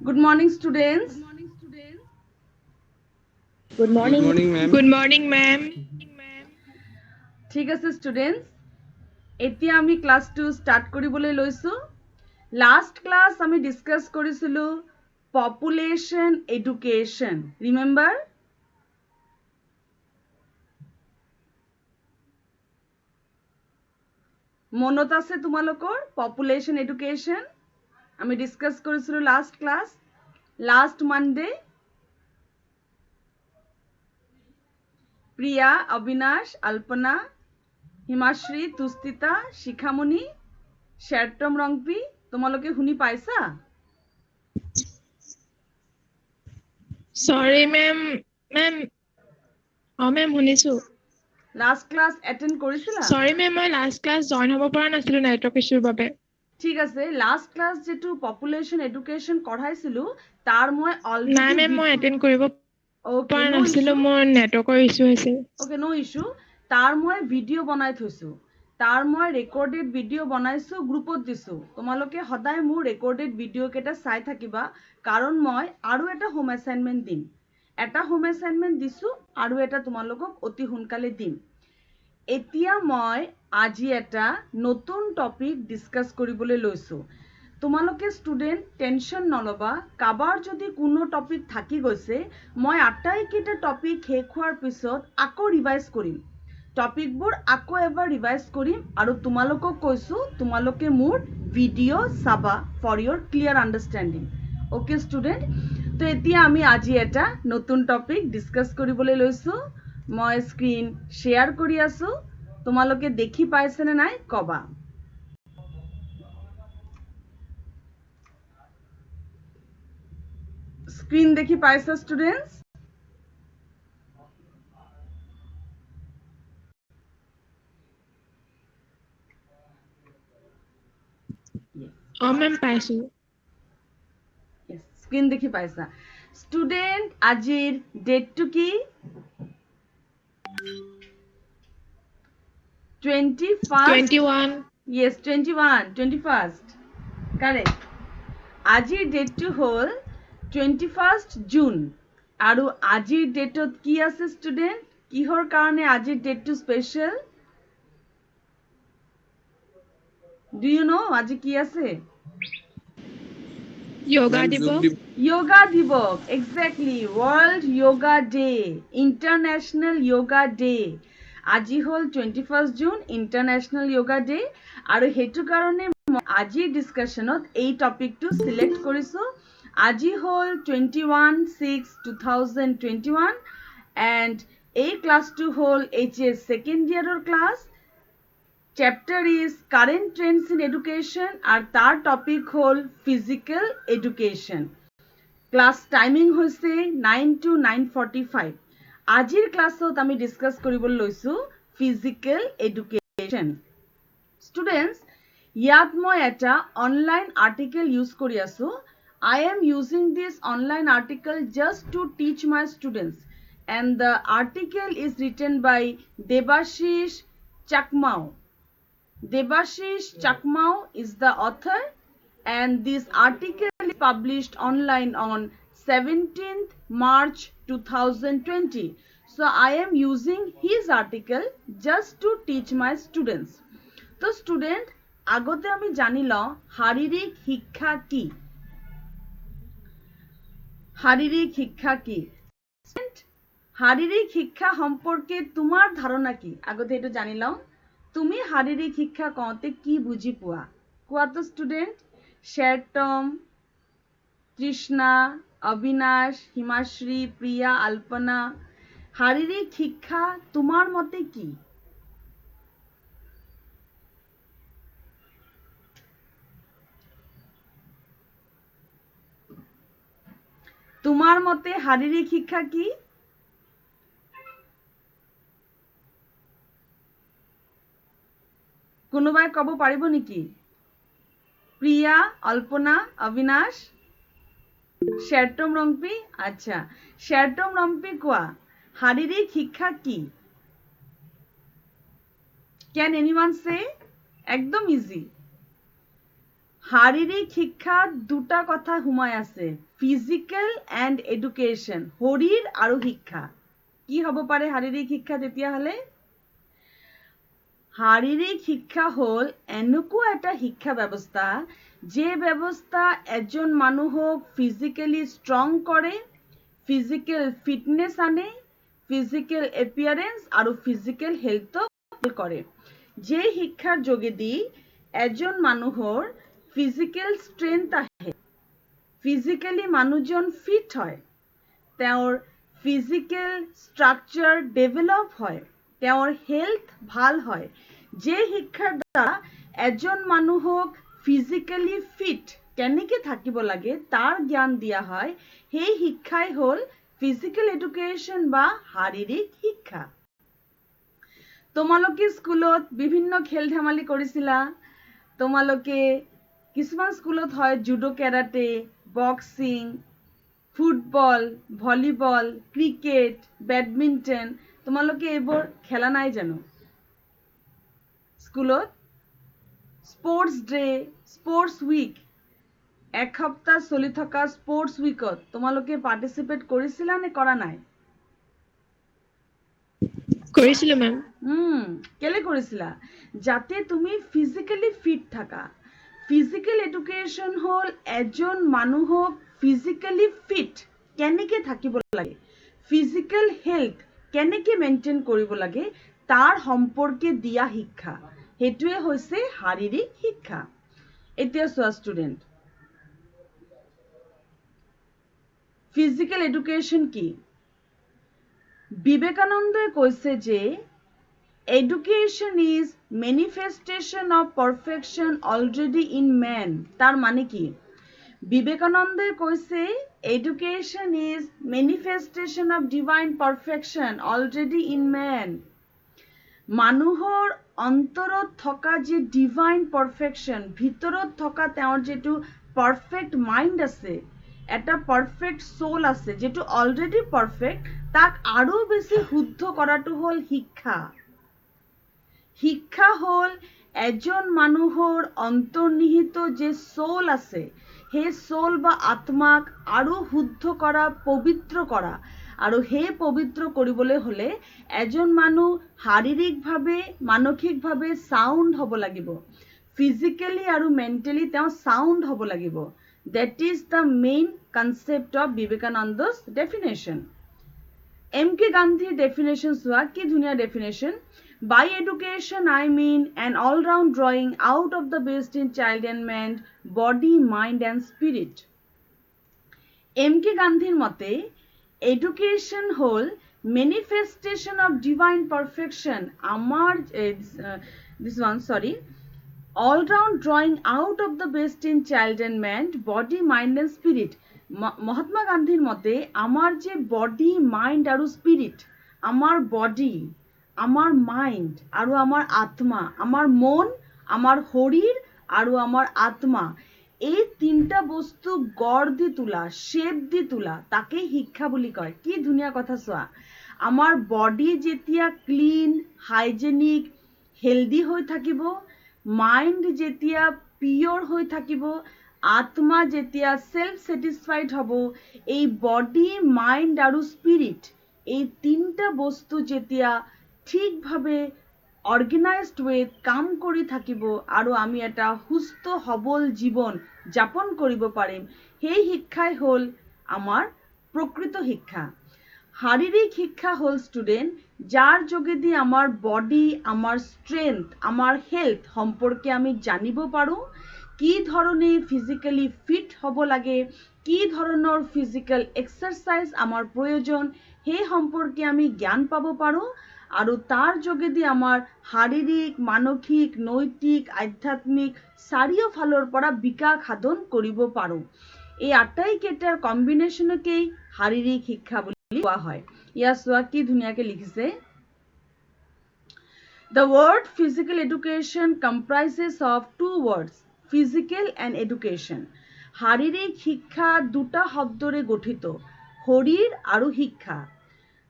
Good morning, students. Good Good morning. morning, ma'am. Good morning, ma'am. ঠিক আছে students, এতিয়া আমি ক্লাস 2 স্টার্ট কৰিবলৈ লৈছো। লাস্ট ক্লাস আমি ডিসকাস কৰিছিলো পপুলেশন এডুকেশন। ৰিমেম্বাৰ? মনত আছে তোমালোকৰ পপুলেশন এডুকেশন? আমি ডিসকাস কৰিছিলো last class, last Monday. Priya, Abinash, Alpana, Himashree, Tustita, Shikhamoni, Shertom Rongpi, তোমালোকে শুনি পাইছা? Sorry, ma'am. Ma'am. Ma'am, শুনিছো। লাস্ট ক্লাস এটেন্ড কৰিছিলা? Sorry, ma'am, মই last class join হ'ব পৰা নাছিলো network issue বাবে। ঠিক আছে, লাস্ট ক্লাস যেটো পপুলেশন এডুকেশন পঢ়াইছিলো তাৰ মই নাই, অলৰেডি ma'am, মই attend কৰিব ওকে পৰা নো নাছিলো, ইছ্যু মোৰ networkৰ issue হৈছে। ওকে নো ইছ্যু তাৰ মই ভিডিঅ' বনাই থৈছো, তাৰ মই ৰেকৰ্ডেড ভিডিঅ' বনাইছো, গ্ৰুপত দিছো। তোমালোকে সদায় মোৰ ৰেকৰ্ডেড ভিডিঅ' কেইটা চাই থাকিবা, কাৰণ মই আৰু এটা হোম এছাইনমেণ্ট দিম। এটা হোম এছাইনমেণ্ট দিছো আৰু এটা তোমালোকক অতি সোনকালে দিম। এতিয়া মই আজি এটা নতুন টপিক ডিসকাস কৰিবলৈ লৈছো। তোমালোকে স্টুডেন্ট টেনশন নলবা, কাবাৰ যদি কোনো টপিক থাকি গৈছে, মই আটাইকেইটা টপিক শেষ হোৱাৰ পিছত আকৌ ৰিভাইজ কৰিম। টপিকবোৰ আকৌ এবাৰ ৰিভাইজ কৰিম আৰু তোমালোকক কৈছো তোমালোকে মোৰ ভিডিঅ' চাবা for your clear understanding. Okay student, তো এতিয়া আমি আজি এটা নতুন টপিক ডিসকাস কৰিবলৈ লৈছো। মই স্ক্ৰীন শ্বেয়াৰ কৰি আছো, তোমালোকে দেখি পাইছেনে নাই কবা। স্ক্ৰীন দেখি পাইছা স্টুডেন্টস? ma'am, পাইছো। স্ক্ৰীন দেখি পাইছা? স্টুডেন্ট, আজিৰ ডেটটো কি? 21st? 21, Yes, 21st. Correct. আজিৰ ডেটটো হ'ল 21st জুন। আৰু আজিৰ ডেটত কি আছে স্টুডেন্ট? কিহৰ কাৰণে আজিৰ ডেটটো স্পেচিয়েল? ডু ইউ নো আজি কি আছে? yoga Ma'am, দিৱস। Yoga Divok, exactly. World Yoga Day, International Yoga Day. আজি হল 21st June, International Yoga Day, আৰু হেতু কাৰণে আজি ডিসকাশনত এই টপিকটো সিলেক্ট কৰিছো। আজি হল 21/6/2021 and এই ক্লাসটো হল HS সেকেন্ড ইয়াৰৰ class. Chapter is Current Trends in Education আর তার টপিক হল Physical Education. ক্লাস টাইমিং হৈছে 9 to 9:45. আজিৰ ক্লাছত আমি ডিসকাস কৰিবলৈ লৈছো Physical Education. Students, ইয়াত মই এটা অনলাইন আৰ্টিকেল ইউজ কৰি আছো। I am using this online article just to teach my students, and the article is written by Debashish Chakmau. Debashish Chakmau is the author, and this article is published online on 17th March 2020. So I am using his article just to teach my students. তো student, আগতে আমি জানি লওঁ শাৰীৰিক শিক্ষা কি? শাৰীৰিক শিক্ষা কি? শাৰীৰিক শিক্ষা সম্পৰ্কে তোমাৰ ধাৰণা কি? আগতে এইটো জানি লওঁ। তুমি শাৰীৰিক শিক্ষা কওঁতে কি বুজি পোৱা? কোৱাটো স্টুডেন্ট। শ্বেৰটম, তৃষ্ণা, অবিনাশ, হিমাশ্ৰী, প্ৰিয়া, আলপনা, শাৰীৰিক শিক্ষা তোমাৰ মতে কি? তোমাৰ মতে শাৰীৰিক শিক্ষা কি? কোনোবাই ক'ব পাৰিব নেকি? প্ৰিয়া, অল্পনা, অবিনাশ, শ্বেৰটম ৰংপি? আচ্ছা, শ্বেৰটম ৰংপি কোৱা, শাৰীৰিক শিক্ষা কি? Can anyone say? একদম ইজি। শাৰীৰিক শিক্ষাত দুটা কথা সোমাই আছে, ফিজিকেল এণ্ড এডুকেশ্যন, শৰীৰ আৰু শিক্ষা। কি হ'ব পাৰে শাৰীৰিক শিক্ষা তেতিয়াহ'লে? শাৰীৰিক শিক্ষা হ'ল এনেকুৱা এটা শিক্ষা ব্যৱস্থা যে ব্যৱস্থা এজন মানুহক ফিজিকেলি ষ্ট্ৰং কৰে, ফিজিকেল ফিটনেছ আনে, ফিজিকেল এপিয়াৰেঞ্চ আৰু ফিজিকেল হেল্থক ভাল কৰে। যে শিক্ষাৰ যোগেদি এজন মানুহৰ ফিজিকেল ষ্ট্ৰেংথ আহে, ফিজিকেলি মানুহজন ফিট হয়, তেওঁৰ ফিজিকেল ষ্ট্ৰাকচাৰ ডেভেলপ হয়, তেওঁৰ হেল্থ ভাল হয়। যে শিক্ষাৰ দ্বাৰা এজন মানুহক ফিজিকেলি ফিট কেনেকৈ থাকিব লাগে তাৰ জ্ঞান দিয়া হয়, সেই শিক্ষাই হ'ল ফিজিকেল এডুকেশ্যন বা শাৰীৰিক শিক্ষা। তোমালোকে স্কুলত বিভিন্ন খেল ধেমালি কৰিছিলা। তোমালোকে কিছুমান স্কুলত হয় judo, karate, boxing, football, volleyball, cricket, badminton, তোমালোকে এইবোৰ খেলা নাই জানো স্কুলত? স্পৰ্টছ ডে, স্পৰ্টছ উইক, এসপ্তাহ চলি থকা স্পৰ্টছ উইকত তোমালোকে পাৰ্টিচিপেট কৰিছিলা নে কৰা নাই? কৰিছিলো মেম। কেলে কৰিছিলা? যাতে তুমি ফিজিকেলি ফিট থাকা। ফিজিকেল এডুকেশ্যন হ'ল এজন মানুহক ফিজিকেলি ফিট কেনেকৈ থাকিব লাগে, ফিজিকেল হেল্থ কেনেকৈ মেইনটেইন কৰিব লাগে তাৰ সম্পৰ্কে দিয়া শিক্ষা। সেইটোৱে হৈছে শাৰীৰিক শিক্ষা। এতিয়া চোৱা ষ্টুডেণ্ট, ফিজিকেল এডুকেশ্যন কি? বিবেকানন্দই কৈছে যে education is manifestation of perfection already in man. তাৰ মানে কি? বিবেকানন্দই কৈছে education is manifestation of divine perfection already in man. মানুহৰ অন্তৰত থকা যে ডিভাইন পাৰফেকশ্যন, ভিতৰত থকা তেওঁৰ যিটো পাৰফেক্ট মাইণ্ড আছে, এটা পাৰফেক্ট সোল আছে যেটো অলৰেডি পাৰফেক্ট, তাক আৰু বেছি শুদ্ধ কৰাটো হ'ল শিক্ষা। শিক্ষা হ'ল এজন মানুহৰ অন্তৰ্নিহিত যে সোল আছে, সেই সোল বা আত্মাক আৰু শুদ্ধ কৰা, পবিত্ৰ কৰা। আৰু সেই পবিত্ৰ কৰিবলৈ হ'লে এজন মানুহ শাৰীৰিকভাৱে, মানসিকভাৱে চাউণ্ড হ'ব লাগিব, ফিজিকেলি আৰু মেণ্টেলি তেওঁ চাউণ্ড হ'ব লাগিব। That is the main concept of Vivekananda's definition. M.K. Gandhi's definition চোৱা, কি ধুনীয়া definition. By education I mean an all-round drawing out of the best in child and man, body, mind and spirit. M.K. Gandhi's মতে education হ'ল manifestation of divine perfection. All-round drawing out of the best in child and man, body, mind and spirit. Mahatma গান্ধীৰ মতে আমাৰ যে body, mind আৰু spirit, আমাৰ body, আমাৰ mind আৰু আমাৰ আত্মা, আমাৰ মন, আমাৰ শৰীৰ আৰু আমাৰ আত্মা, এই তিনটা বস্তু গঢ় দি তোলা, শ্বেপ দি তোলা, তাকেই শিক্ষা বুলি কয়। কি ধুনীয়া কথা চোৱা। আমাৰ বডি যেতিয়া ক্লিন, হাইজেনিক, হেল্ডি হৈ থাকিব, মাইণ্ড যেতিয়া পিয়ৰ হৈ থাকিব, আত্মা যেতিয়া সেলফ স্যাটিসফাইড হ'ব, এই বডি, মাইণ্ড আৰু স্পিৰিট, এই তিনটা বস্তু যেতিয়া ঠিকভাৱে অৰ্গেনাইজড ৱেত কাম কৰি থাকিব আৰু আমি এটা সুস্থ সবল জীৱন যাপন কৰিব পাৰিম, সেই শিক্ষাই হ'ল আমাৰ প্ৰকৃত শিক্ষা। শাৰীৰিক শিক্ষা হ'ল ষ্টুডেণ্ট যাৰ যোগেদি আমাৰ বডি, আমাৰ ষ্ট্ৰেংথ, আমাৰ হেল্থ সম্পৰ্কে আমি জানিব পাৰোঁ, কি ধৰণে ফিজিকেলি ফিট হ'ব লাগে, কি ধৰণৰ ফিজিকেল এক্সাৰচাইজ আমাৰ প্ৰয়োজন, সেই সম্পৰ্কে আমি জ্ঞান পাব পাৰোঁ আৰু তাৰ যোগেদি আমাৰ শাৰীৰিক, মানসিক, নৈতিক, আধ্যাত্মিক চাৰিওফালৰ পৰা বিকাশ সাধন কৰিব পাৰোঁ। এই আটাইকেইটাৰ কম্বিনেশ্যনকেই শাৰীৰিক শিক্ষা বুলি কোৱা হয়। ইয়াত চোৱা কি ধুনীয়াকৈ লিখিছে। The word physical education comprises of two words, physical and education. শাৰীৰিক শিক্ষা দুটা শব্দৰে গঠিত, শৰীৰ আৰু শিক্ষা।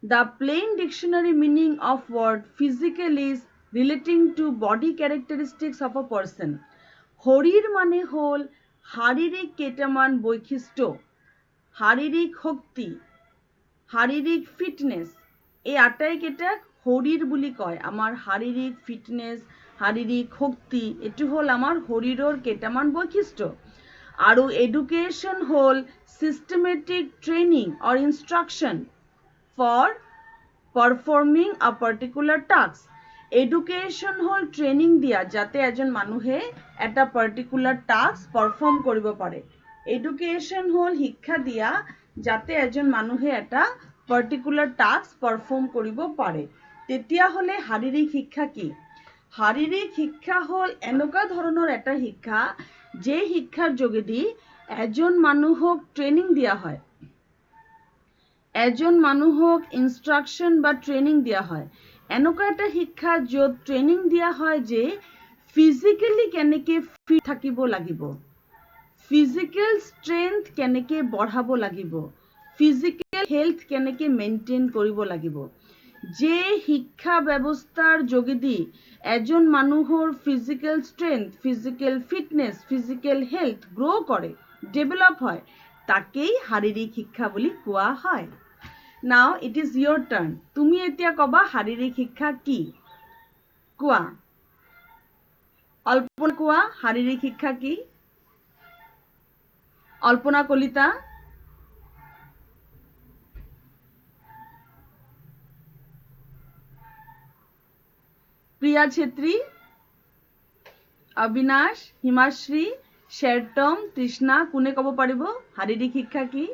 The plain dictionary meaning of word physical is relating to body characteristics of a person. শৰীৰ মানে হ'ল শাৰীৰিক কেইটামান বৈশিষ্ট্য, শাৰীৰিক শক্তি, শাৰীৰিক ফিটনেছ, এই আটাইকেইটাক শৰীৰ বুলি কয়। আমাৰ শাৰীৰিক ফিটনেছ, শাৰীৰিক শক্তি, এইটো হ'ল আমাৰ শৰীৰৰ কেইটামান বৈশিষ্ট্য। আৰু এডুকেশ্যন হ'ল systematic training or instruction for performing a particular task. Education হ'ল ট্ৰেইনিং দিয়া যাতে এজন মানুহে এটা পাৰ্টিকুলাৰ টাস্ক পাৰফৰ্ম কৰিব পাৰে। এডুকেশ্যন হ'ল শিক্ষা দিয়া যাতে এজন মানুহে এটা পাৰ্টিকুলাৰ টাস্ক পাৰফৰ্ম কৰিব পাৰে। তেতিয়াহ'লে শাৰীৰিক শিক্ষা কি? শাৰীৰিক শিক্ষা হ'ল এনেকুৱা ধৰণৰ এটা শিক্ষা যে শিক্ষাৰ যোগেদি এজন মানুহক ট্ৰেইনিং দিয়া হয়, এজন মানুহক ইনষ্ট্ৰাকশ্যন বা ট্ৰেইনিং দিয়া হয়। এনেকুৱা এটা শিক্ষা য'ত ট্ৰেইনিং দিয়া হয় যে ফিজিকেলি কেনেকৈ ফিট থাকিব লাগিব, ফিজিকেল ষ্ট্ৰেংথ কেনেকৈ বঢ়াব লাগিব, ফিজিকেল হেল্থ কেনেকৈ মেইনটেইন কৰিব লাগিব। যে শিক্ষা ব্যৱস্থাৰ যোগেদি এজন মানুহৰ physical strength, physical fitness, physical health grow' কৰে, ডেভেলপ হয়, তাকেই শাৰীৰিক শিক্ষা বুলি কোৱা হয়। নাও ইট ইজ ইয়ৰ টাৰ্ণ। তুমি এতিয়া ক'বা শাৰীৰিক শিক্ষা কি? কোৱা, অল্পনা কোৱা শাৰীৰিক শিক্ষা কি? অল্পনা কলিতা, প্ৰিয়া ছেত্ৰী, অবিনাশ, হিমাশ্ৰী, শ্বেৰটম, তৃষ্ণা, কোনে ক'ব পাৰিব শাৰীৰিক শিক্ষা কি?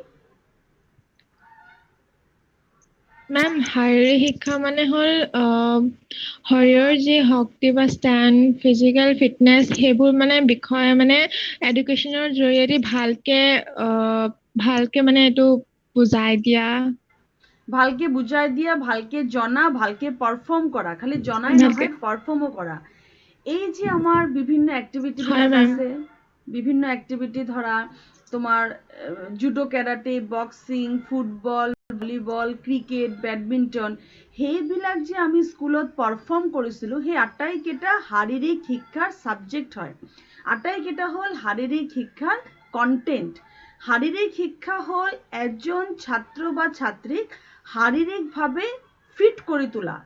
মেম শাৰীৰিক শিক্ষা মানে হ'ল শৰীৰৰ যি শক্তি বা ষ্টেণ্ড, ফিজিকেল ফিটনেছ সেইবোৰ মানে বিষয়ে মানে এডুকেশ্যনৰ জৰিয়তে ভালকে মানে এইটো বুজাই দিয়া। ভালকে বুজাই দিয়া, ভালকে জনা, ভালকে পারফর্ম করা, খালি জনাই নহয় পারফর্মও করা। এই যে আমার বিভিন্ন অ্যাক্টিভিটি বিলাক আছে, বিভিন্ন অ্যাক্টিভিটি ধরা তোমার judo, karate, boxing, football, volleyball, cricket, badminton, সেইবিলাক যে আমি স্কুলত পারফর্ম কৰিছিলোঁ, সেই আটাইকেইটা শাৰীৰিক শিক্ষাৰ ছাবজেক্ট হয়। আটাইকেইটা হ'ল শাৰীৰিক শিক্ষাৰ কণ্টেণ্ট। শাৰীৰিক শিক্ষা হ'ল এজন ছাত্ৰ বা ছাত্ৰীক শাৰীৰিকভাৱে ফিট কৰি তোলা,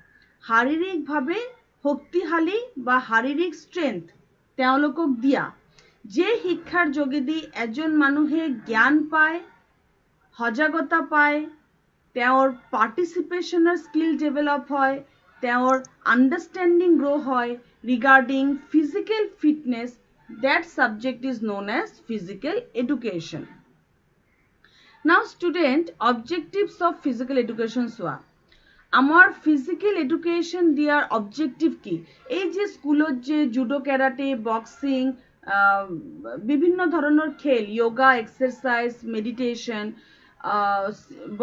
শাৰীৰিকভাৱে শক্তিশালী বা শাৰীৰিক ষ্ট্ৰেংথ তেওঁলোকক দিয়া। যে শিক্ষাৰ যোগেদি এজন মানুহে জ্ঞান পায়, সজাগতা পায়, তেওঁৰ পাৰ্টিচিপেশ্যনৰ স্কিল ডেভেলপ হয়, তেওঁৰ আণ্ডাৰষ্টেণ্ডিং গ্ৰ' হয় regarding physical fitness, that subject is known as physical education. Now student, objectives of physical education চোৱা। আমাৰ ফিজিকেল এডুকেশ্যন দিয়াৰ অবজেক্টিভ কি? এই যে স্কুলত যে জুডো, ক্যাৰাটে, বক্সিং, বিভিন্ন ধৰণৰ খেল, yoga, exercise, meditation,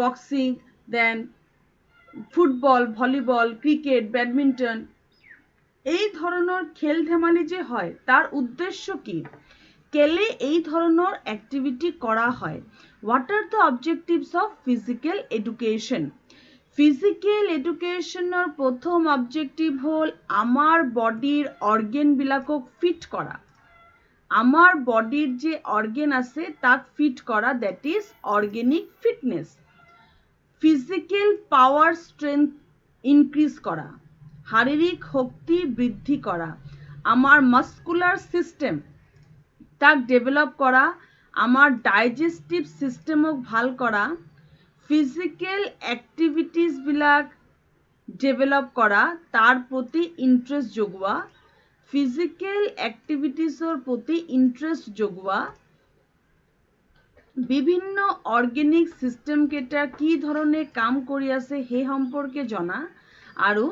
boxing, then football, volleyball, cricket, badminton, এই ধৰণৰ খেল ধেমালি যে হয় তাৰ উদ্দেশ্য কি? কেলে এই ধৰণৰ এক্টিভিটি কৰা হয়? What are the objectives of physical education? Physical এডুকেশ্যনৰ প্ৰথম অবজেক্টিভ হ'ল আমাৰ বডিৰ অৰ্গেনবিলাকক ফিট কৰা। আমাৰ বডিৰ যে অৰ্গেন আছে তাক ফিট কৰা, that is organic fitness. Physical power strength increase কৰা, শাৰীৰিক শক্তি বৃদ্ধি কৰা, আমাৰ মাস্কুলাৰ সিস্টেম তাক ডেভেলপ কৰা, আমাৰ ডাইজেষ্টিভ সিস্টেমক ভাল কৰা, ফিজিকেল এক্টিভিটিজবিলাক ডেভেলপ কৰা, তাৰ প্ৰতি ইণ্টাৰেষ্ট জগোৱা, ফিজিকেল এক্টিভিটিজৰ প্ৰতি ইণ্টাৰেষ্ট জগোৱা, বিভিন্ন অৰ্গেনিক সিস্টেম কেইটা কি ধৰণে কাম কৰি আছে সেই সম্পৰ্কে জনা, আৰু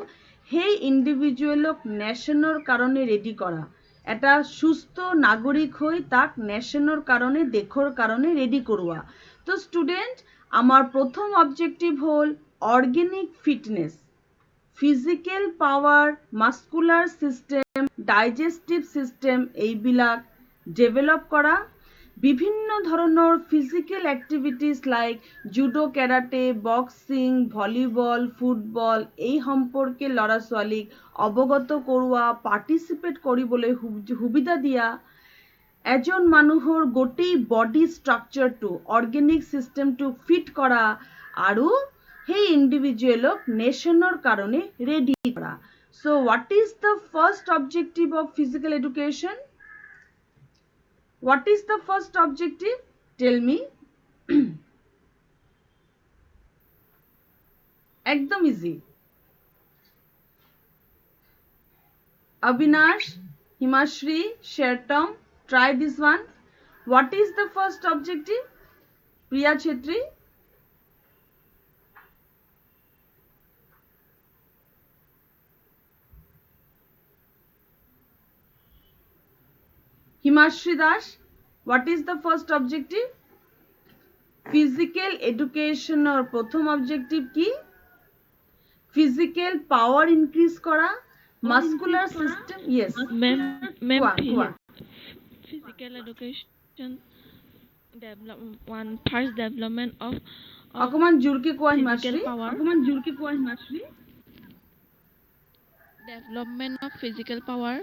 সেই ইণ্ডিভিজুৱেলক নেশ্যনৰ কাৰণে ৰেডি কৰা, এটা সুস্থ নাগৰিক হৈ তাক নেশ্যনৰ কাৰণে, দেশৰ কাৰণে ৰেডি কৰোৱা। তো ষ্টুডেণ্ট, আমাৰ প্ৰথম অবজেক্টিভ হ'ল organic fitness, physical power, muscular system, digestive system এইবিলাক ডেভেলপ কৰা, বিভিন্ন ধৰণৰ physical activities like judo, karate, boxing, volleyball, football এই সম্পৰ্কে ল'ৰা ছোৱালীক অৱগত কৰোৱা, পাৰ্টিচিপেট কৰিবলৈ সুবিধা দিয়া, এজন মানুহৰ গোটেই বডি ষ্ট্ৰাকচাৰটো অৰ্গেনিক চিষ্টেমটো ফিট কৰা আৰু সেই ইণ্ডিভিজুৱেলক নেশ্যনৰ কাৰণে ৰেডি কৰা. So what is the first objective of physical education? What is the first objective? Tell me. একদম easy. Avinash, Himashri, Shertam, try this one. What is the first objective? Priya Chetri. Himashri Dash, what is the first objective? Physical education or প্রথম objective কি? Physical power increase করা, muscular system. Yes. Ma'am, কোৱা. physical education first development of অকমান জোৰকে কোৱা Himashree. development of physical power.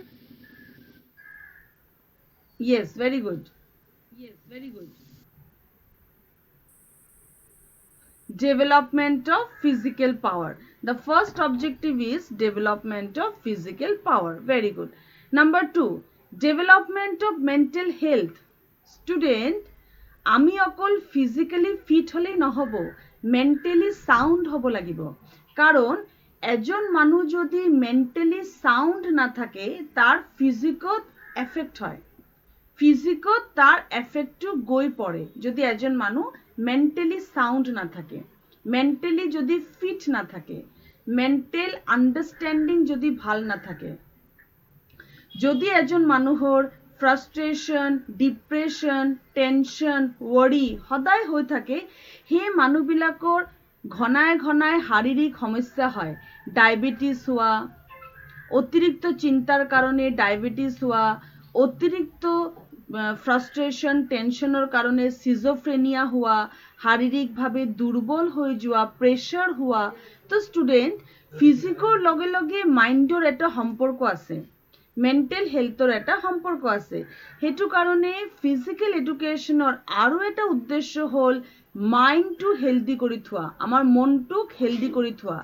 Yes, very good. Development of physical power. The first objective is development of physical power. Very good. Number 2, development of mental health. Student, আমি অকল physically fit হলেই নহব, mentally sound হব লাগিব. কারণ এজন মানুহ যদি mentally sound না থাকে তার ফিজিকত এফেক্ট হয়. ফিজিকত তার এফেক্টটো গৈ পড়ে যদি এজন মানুহ মেন্টালি সাউন্ড না থাকে, মেন্টালি যদি ফিট না থাকে, মেন্টাল আন্ডারস্ট্যান্ডিং যদি ভাল না থাকে. যদি এজন মানুহৰ ফ্ৰাষ্ট্ৰেশ্যন, ডিপ্ৰেশ্যন, টেনশ্যন, ৱৰি সদায় হৈ থাকে, সেই মানুহবিলাকৰ ঘনাই ঘনাই শাৰীৰিক সমস্যা হয়. ডায়েবেটিছ হোৱা, অতিৰিক্ত চিন্তাৰ কাৰণে ডায়েবেটিছ হোৱা, অতিৰিক্ত ফ্ৰাস্ট্ৰেশন টেনশনেৰ কাৰণে সিজোফ্ৰেনিয়া হওয়া, শাৰীৰিকভাবে দুৰ্বল হয়ে যাওয়া, প্ৰেসাৰ হওয়া. তো স্টুডেন্ট, ফিজিকৰ লগে লগে মাইন্ডৰ এটা সম্পৰ্ক আছে, মেন্টেল হেলথৰ এটা সম্পৰ্ক আছে. সেইটো কাৰণে ফিজিকেল এডুকেশ্যনৰ আৰু এটা উদ্দেশ্য হ'ল মাইন্ডটো হেলদি কৰি থোৱা, আমাৰ মনটোক হেলদি কৰি থোৱা,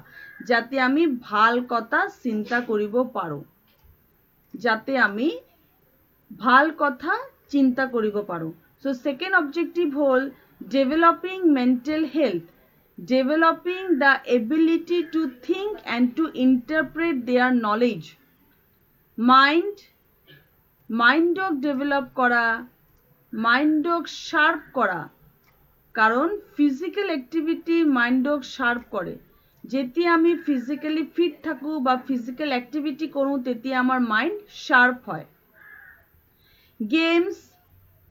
যাতে আমি ভাল কথা চিন্তা কৰিব পাৰোঁ, যাতে আমি ভাল কথা চিন্তা কৰিব পাৰোঁ. So second objective হ'ল developing mental health, developing the ability to think and to interpret their knowledge. মাইন্ডক ডেভেলপ কৰা, মাইন্ডক শাৰ্প কৰা, কাৰণ ফিজিক্যাল অ্যাক্টিভিটি মাইন্ডক শাৰ্প কৰে. যেতিয়া আমি ফিজিক্যালি ফিট থাকোঁ বা ফিজিক্যাল অ্যাক্টিভিটি কৰোঁ তেতিয়া আমাৰ মাইন্ড শাৰ্প হয়. গেমস,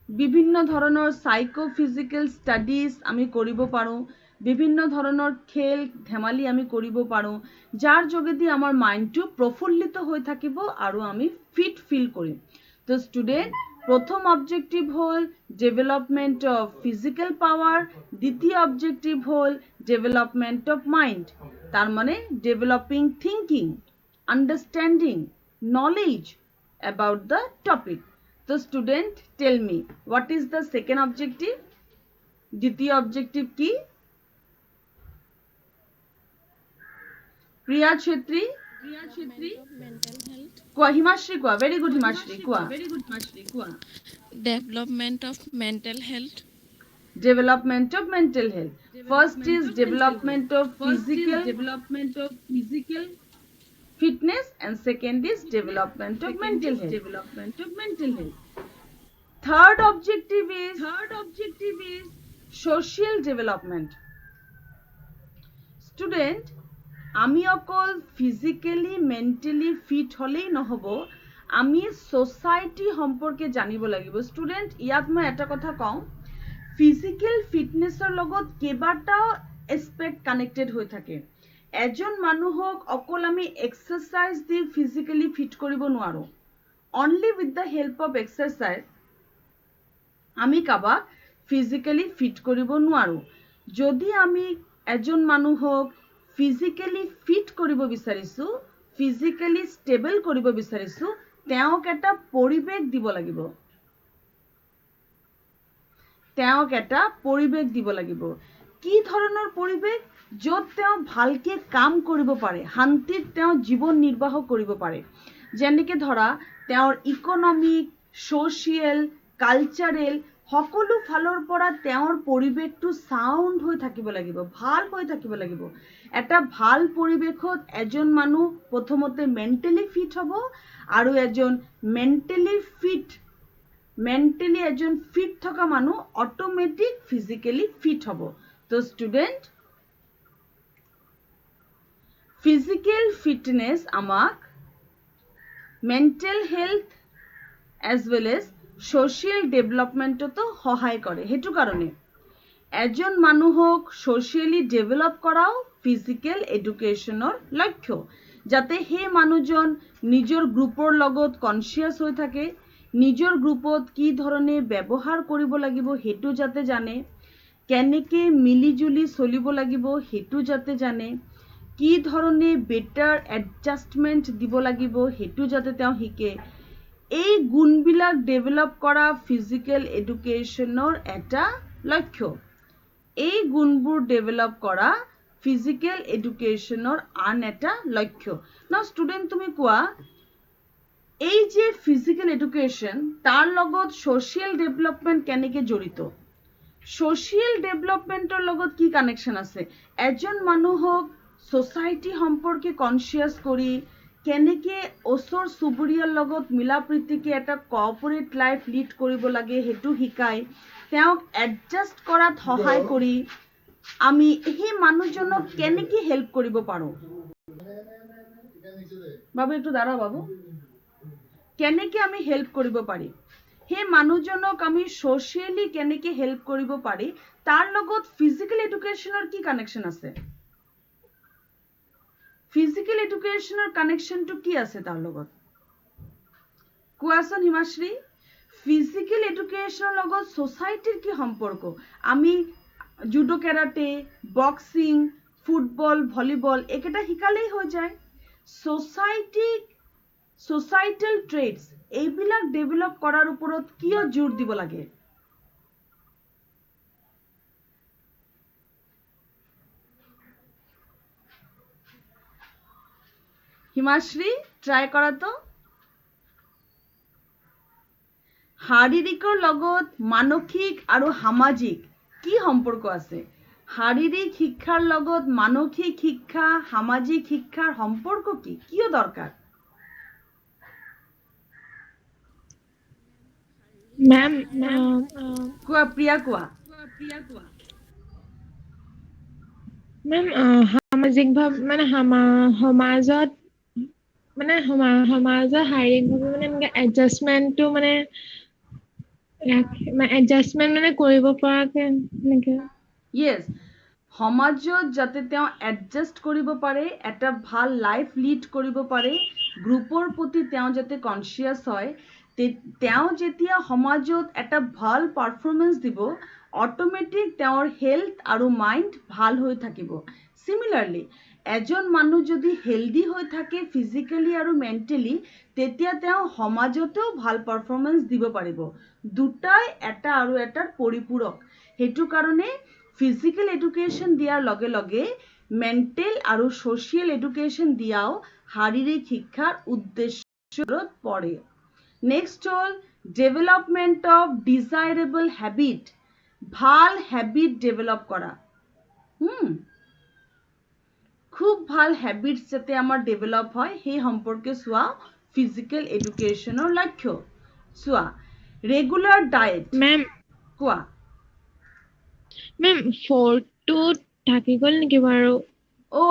বিভিন্ন ধৰণৰ সাইকোফিজিক্যাল স্টাডিজ আমি কৰিব পাৰোঁ, বিভিন্ন ধৰণৰ খেল ধেমালি আমি কৰিব পাৰোঁ, যাৰ যোগেদি আমাৰ মাইন্ডটো প্ৰফুল্লিত হৈ থাকিব আৰু আমি ফিট ফিল কৰিম. তো ষ্টুডেণ্ট, প্রথম অবজেক্টিভ হল ডেভেলপমেন্ট অফ ফিজিক্যাল পাওয়ার, দ্বিতীয় অবজেক্টিভ হল ডেভেলপমেন্ট অফ মাইন্ড, তার মানে developing thinking, understanding, knowledge about the topic. তো student, tell me what is the second objective? দ্বিতীয় অবজেক্টিভ কি? প্রিয়া ছেত্রী, কোৱা. হিমাশ্ৰী কোৱা. ভেৰি গুড হিমাশ্ৰী, কোৱা. Development of mental health. Development of mental health. First is development of physical fitness and second is development of mental health. Third objective is social development. Student, আমি অকল physically mentally fit হলেই নহব, আমি society সম্পর্কে জানিব লাগিব. Student, ইয়াত মই এটা কথা কওঁ, ফিজিক্যাল ফিটনেছৰ লগত কেইবাটাও এসপেক্ট কানেক্টেড হৈ থাকে. এজন মানুহক অকল আমি এক্সাৰসাইজ দি ফিজিক্যালি ফিট কৰিব নোৱাৰো. Only with the help of exercise আমি কাবাক ফিজিক্যালি ফিট কৰিব নোৱাৰো. যদি আমি এজন মানুহক ফিজিক্যালি ফিট কৰিব বিচাৰিছোঁ, ফিজিক্যালি ষ্টেবল কৰিব বিচাৰিছোঁ, তেওঁক এটা পৰিৱেশ দিব লাগিব. তেওঁক এটা পৰিৱেশ দিব লাগিব। কি ধৰণৰ পৰিৱেশ? য'ত তেওঁ ভালকে কাম কৰিব পাৰে, শান্তিত তেওঁ জীৱন নিৰ্বাহ কৰিব পাৰে। যেনেকে ধৰা তেওঁৰ ইকনমিক, ছ'চিয়েল, কালচাৰেল সকলো ফালৰ পৰা তেওঁৰ পৰিৱেশটো চাউণ্ড হৈ থাকিব লাগিব, ভাল হৈ থাকিব লাগিব। এটা ভাল পৰিৱেশত এজন মানুহ প্ৰথমতে মেণ্টেলি ফিট হ'ব, আৰু এজন মেণ্টেলি এজন ফিট থকা মানুহ অট'মেটিক ফিজিকেলি ফিট হ'ব। তো ষ্টুডেণ্ট, ফিজিকেল ফিটনেছ আমাক mental health as well as social ডেভেলপমেণ্টতো সহায় কৰে। সেইটো কাৰণে এজন মানুহক ছ'চিয়েলি ডেভেলপ কৰাও ফিজিকেল এডুকেশ্যনৰ লক্ষ্য, যাতে সেই মানুহজন নিজৰ গ্ৰুপৰ লগত কনচিয়াছ হৈ থাকে, নিজৰ গ্ৰুপত কি ধৰণে ব্যৱহাৰ কৰিব লাগিব সেইটো যাতে জানে, কেনেকৈ মিলিজুলি চলিব লাগিব সেইটো যাতে জানে, কি ধৰণে বেটাৰ এডজাষ্টমেণ্ট দিব লাগিব সেইটো যাতে তেওঁ শিকে। এই গুণবিলাক ডেভেলপ কৰা ফিজিকেল এডুকেশ্যনৰ এটা লক্ষ্য। এই গুণবোৰ ডেভেলপ কৰা ফিজিকেল এডুকেশ্যনৰ আন এটা লক্ষ্য। নাও ষ্টুডেণ্ট, তুমি কোৱা, এই যে ফিজিকেল এডুকেশ্যন তাৰ লগত ছ'চিয়েল ডেভেলপমেণ্ট কেনেকৈ জড়িত? ছ'চিয়েল ডেভেলপমেণ্টৰ লগত কি কানেকশ্যন আছে? এজন মানুহক ছ'চাইটি সম্পৰ্কে কনচিয়াছ কৰি কেনেকৈ ওচৰ চুবুৰীয়াৰ লগত মিলা প্ৰীতিকে এটা কঅপাৰেট লাইফ লিড কৰিব লাগে সেইটো শিকায়, তেওঁক এডজাষ্ট কৰাত সহায় কৰি আমি সেই মানুহজনক কেনেকৈ হেল্প কৰিব পাৰোঁ। বাবু একটু দাঁড়াও বাবু, কেনেকৈ আমি হেল্প কৰিব পাৰি, সেই মানুহজনক আমি ছ'চিয়েলি কেনেকৈ হেল্প কৰিব পাৰি, তাৰ লগত ফিজিকেল এডুকেশ্যনৰ কি কানেকশ্যন আছে? ফিজিকেল এডুকেশ্যনৰ কানেকশ্যনটো কি আছে তাৰ লগত? কোৱাচোন হিমাশ্ৰী, ফিজিকেল এডুকেশ্যনৰ লগত ছ'চাইটিৰ কি সম্পৰ্ক? আমি judo, karate, boxing, football, volleyball এইকেইটা শিকালেই হৈ যায়। ছ'চাইটেল ট্ৰেডছ এইবিলাক ডেভেলপ কৰাৰ ওপৰত কিয় জোৰ দিব লাগে? হিমাশ্ৰী, ট্ৰাই কৰা তো। শাৰীৰিকৰ লগত মানসিক আৰু সামাজিক কি সম্পৰ্ক আছে? শাৰীৰিক শিক্ষাৰ লগত মানসিক শিক্ষা, সামাজিক শিক্ষাৰ সম্পৰ্ক কি? কিয় দৰকাৰ? মেম কোৱা প্ৰিয়া, কোৱা। মেম সামাজিকভাৱে মানে সমাজত মানে সমাজৰ শাৰীৰিকভাৱে মানে এনেকে এডজাষ্টমেণ্টটো মানে কৰিব পৰাকে এনেকে। য়েছ, সমাজত যাতে তেওঁ এডজাষ্ট কৰিব পাৰে, এটা ভাল লাইফ লিড কৰিব পাৰে, গ্ৰুপৰ প্ৰতি তেওঁ যাতে কনচিয়াছ হয়, তেওঁ যেতিয়া সমাজত এটা ভাল পাৰফৰ্মেঞ্চ দিব, অট'মেটিক তেওঁৰ হেল্থ আৰু মাইণ্ড ভাল হৈ থাকিব। চিমিলাৰলি এজন মানুহ যদি হেল্ডি হৈ থাকে ফিজিকেলি আৰু মেণ্টেলি, তেতিয়া তেওঁ সমাজতেও ভাল পাৰফৰ্মেঞ্চ দিব পাৰিব। দুটাই এটা আৰু এটাৰ পৰিপূৰক। সেইটো কাৰণে ফিজিকেল এডুকেশ্যন দিয়াৰ লগে লগে মেণ্টেল আৰু ছ'চিয়েল এডুকেশ্যন দিয়াও শাৰীৰিক শিক্ষাৰ উদ্দেশ্যত পৰে। নেক্সট হ'ল ডেভেলপমেণ্ট অফ ডিজাইৰেবল হেবিট, ভাল হেবিট ডেভেলপ কৰা। খুব ভাল হেবিটছ যাতে আমাৰ ডেভেলপ হয় সেই সম্পৰ্কে চোৱা ফিজিকেল এডুকেশ্যনৰ লক্ষ্য। চোৱা, ৰেগুলাৰ ডায়েট। মেম কোৱা। মেম 4টো থাকি গ'ল নেকি বাৰু?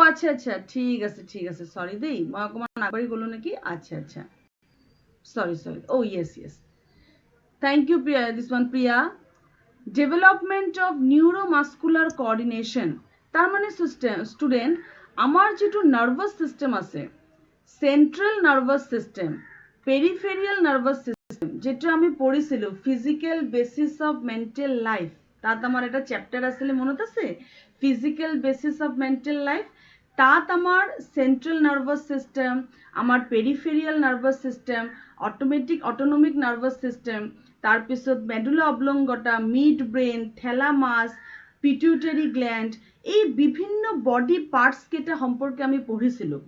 আচ্ছা, ঠিক আছে, সৰি দেই, মই অকণমান আগবাঢ়ি গ'লো নেকি? আচ্ছা, sorry, yes, thank you Priya, this one Priya. Development of neuromuscular coordination, তাৰমানে ষ্টুডেণ্ট আমাৰ যিটো নাৰ্ভাছ ছিষ্টেম আছে, central nervous system, peripheral nervous system, যেটো আমি পঢ়িছিলোঁ physical basis of mental life, তাত আমাৰ এটা চেপ্টাৰ আছিলে মনত আছে, physical basis of mental life. তাত আমাৰ চেণ্ট্ৰেল নাৰ্ভাছ ছিষ্টেম, আমাৰ peripheral nervous system, autonomic nervous system, তাৰপিছত মেডুলা অবলংগটা, mid brain, thalamus, pituitary gland, এই বিভিন্ন বডি পাৰ্টস কেইটা সম্পৰ্কে আমি পঢ়িছিলোঁ।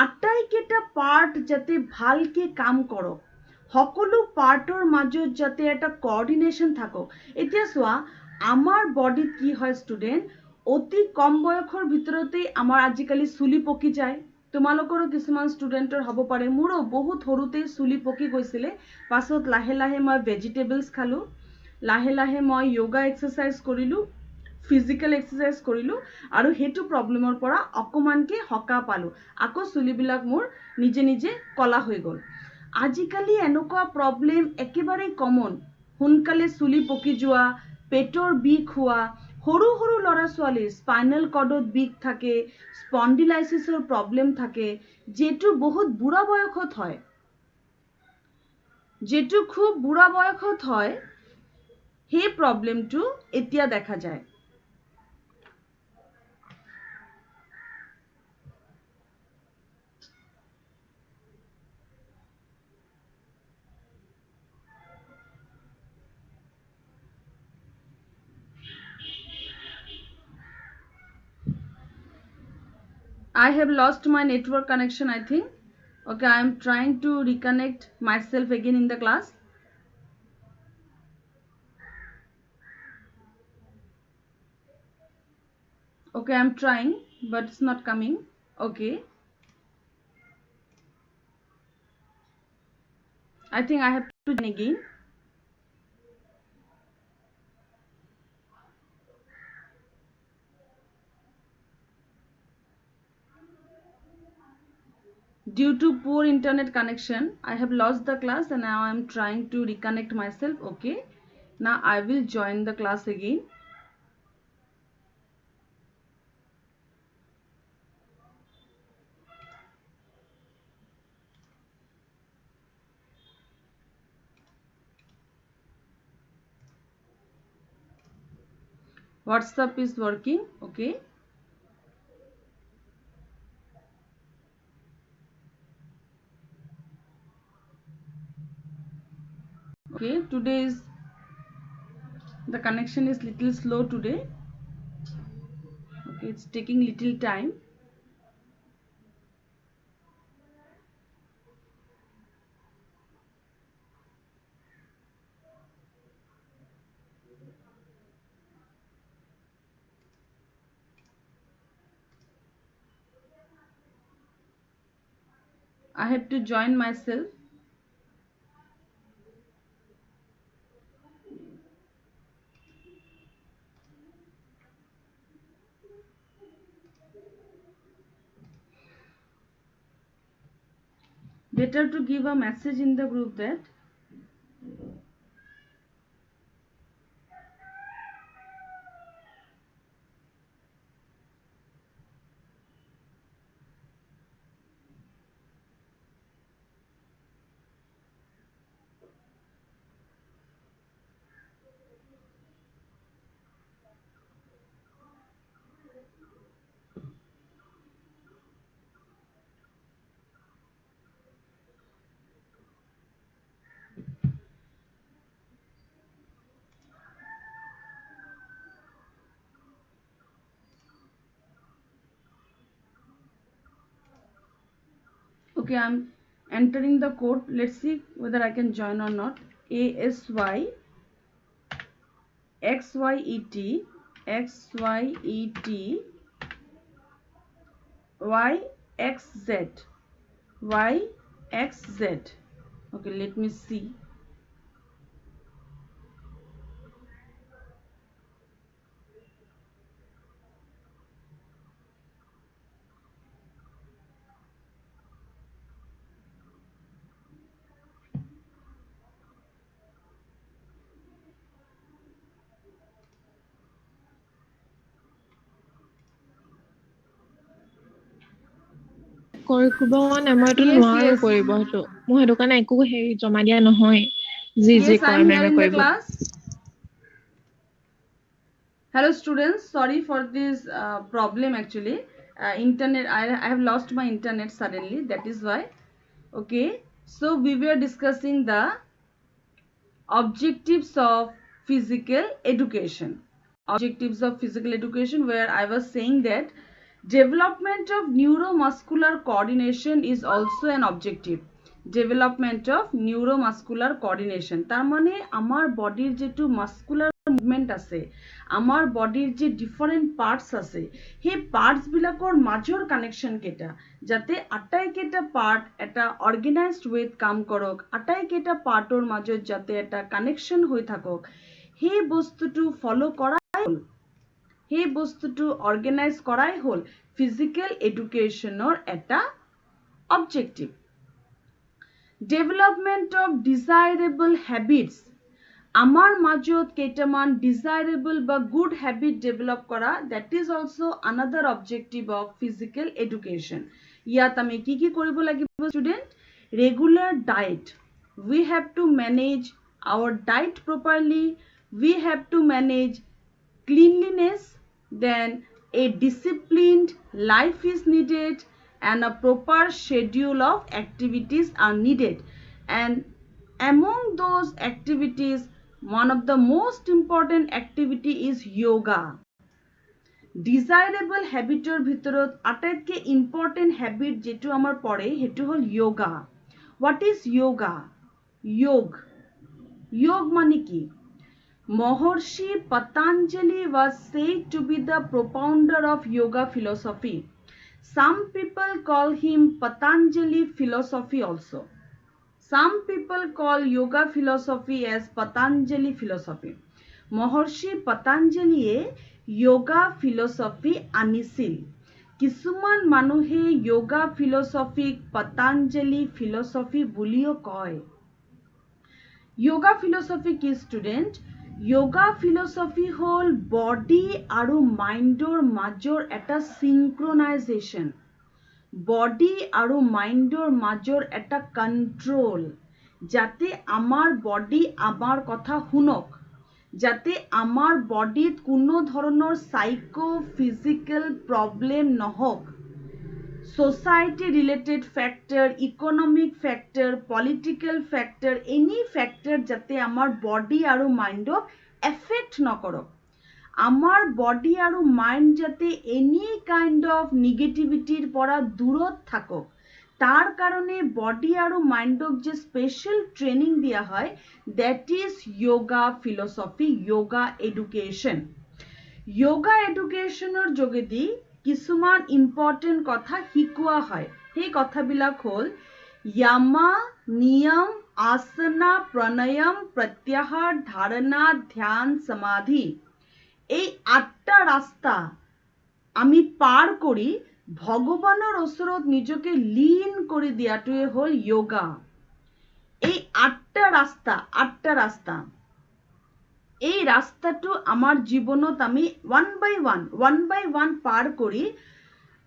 আটাইকেইটা পাৰ্ট যাতে ভালকে কাম কৰক, সকলো পাৰ্টৰ মাজত যাতে এটা কোঅৰ্ডিনেশন থাকক। এতিয়া চোৱা, আমাৰ বডিত কি হয় ষ্টুডেণ্ট, অতি কম বয়সৰ ভিতৰতেই আমাৰ আজিকালি চুলি পকি যায়। তোমালোকৰো কিছুমান ষ্টুডেণ্টৰ হ'ব পাৰে, মোৰো বহুত সৰুতেই চুলি পকি গৈছিলে। পাছত লাহে লাহে মই ভেজিটেবলছ খালোঁ, লাহে লাহে মই য়োগা এক্সাৰচাইজ কৰিলোঁ, ফিজিকেল এক্সাৰচাইজ কৰিলোঁ, আৰু সেইটো প্ৰব্লেমৰ পৰা অকণমানকৈ সকাহ পালোঁ। আকৌ চুলিবিলাক মোৰ নিজে নিজে কলা হৈ গ'ল। আজিকালি এনেকুৱা প্ৰব্লেম একেবাৰে কমন, সোনকালে চুলি পকি যোৱা, পেটৰ বিষ হোৱা, সৰু সৰু ল'ৰা ছোৱালীৰ স্পাইনেল কৰ্ডত বিষ থাকে, স্পন্ডিলাইচিছৰ প্ৰব্লেম থাকে, যেটো বহুত বুঢ়া বয়সত হয়, যেটো খুব বুঢ়া বয়সত হয়, সেই প্ৰব্লেমটো এতিয়া দেখা যায়। I have lost my network connection, I think. Okay, I am trying to reconnect myself again in the class. Okay, I am trying, but it's not coming. Okay. I think I have to join again. Due to poor internet connection, I have lost the class and now I am trying to reconnect myself. Okay, now I will join the class again. WhatsApp is working. Okay. Okay, today is the connection is little slow today. Okay, it's taking little time. I have to join myself. Better to give a message in the group that okay, I'm entering the code. Let's see whether I can join or not. ASY XYET XYET YXZ YXZ. Okay, let me see. কৰিব মানে মইতো Yes, নোৱাৰো yes. কৰিব সেইটো, মই সেইটো কাৰণে একো হেৰি জমা দিয়া নহয়, যি যি Yes, I কয় am here মেমে in the কৰিব। class. Hello students, sorry for this problem actually. Internet, I have lost my internet suddenly, that is why. Okay, so we were discussing the objectives of physical education. Objectives of physical education, where I was saying that development of neuromuscular coordination is also an objective. Development of neuromuscular coordination, তার মানে আমার বডির যেটো muscular movement আছে, আমার বডির যে different parts আছে, সেই পার্টস বিলাকৰ মাজৰ কানেকশন কেটা যাতে আটাইকেইটা পাৰ্ট এটা অৰ্গানাইজড ওয়েত কাম কৰক, আটাইকেইটা পাৰ্টৰ মাজত যাতে এটা কানেকশন হৈ থাকক, সেই বস্তুটো ফলো কৰাই হল, সেই বস্তুটো অৰ্গানাইজ কৰাই হল ফিজিক্যাল এডুকেশনৰ এটা objective. Development of desirable habits, আমাৰ মাজত কেইটামান desirable বা good habit develop কৰা, that is also another objective of physical education. ইয়াত আমি কি কি কৰিব লাগিব student? Regular diet, we have to manage our diet properly, we have to manage cleanliness, then a disciplined life is needed, and a proper schedule of activities are needed. And among those activities, one of the most important activity is yoga. Desirable habiter bhitorat আটাইতকে important habit যেটো আমার পড়ে হেতু হল yoga. What is yoga? Yog মানে কি? Mahorshi Patanjali was said to be the propounder of yoga philosophy. Some people call him Patanjali philosophy also. Some people call yoga philosophy as Patanjali philosophy. Mahorshi Patanjali yoga philosophy anisil. Kisuman manuhe yoga philosophy Patanjali philosophy bulio koi. Yoga philosophy ki student? Yoga philosophy hall body আৰু mindৰ মাজৰ এটা synchronization, body আৰু mindৰ মাজৰ এটা control, যাতে আমাৰ body আমাৰ কথা শুনক, যাতে আমাৰ bodyত কোনো ধৰণৰ psycho physical problem নহওক, society related factor, economic factor, political factor, any factor যাতে আমার body আৰু mindক affect নকৰক, আমাৰ body আৰু mind যাতে any kind of negativityৰ পৰা দূৰত থাকক, তাৰ কাৰণে body আৰু mindক যে special training দিয়া হয়, that is yoga philosophy, yoga education. Yoga educationৰ যোগেদি কিছুমান ইম্পৰ্টেন্ট কথা শিকোৱা হয়, সেই কথাবিলাক হল yama, niyam, asana, pranayam, pratyahar, dharana, dhyan, samadhi. এই 8টা রাস্তা আমি পার করি ভগবানের ওচৰত নিজকে লীন কৰি দিয়াটোৱে হল যোগা। এই 8টা ৰাস্তা এই ৰাস্তাটো আমাৰ জীবনত আমি one by one পাৰ কৰি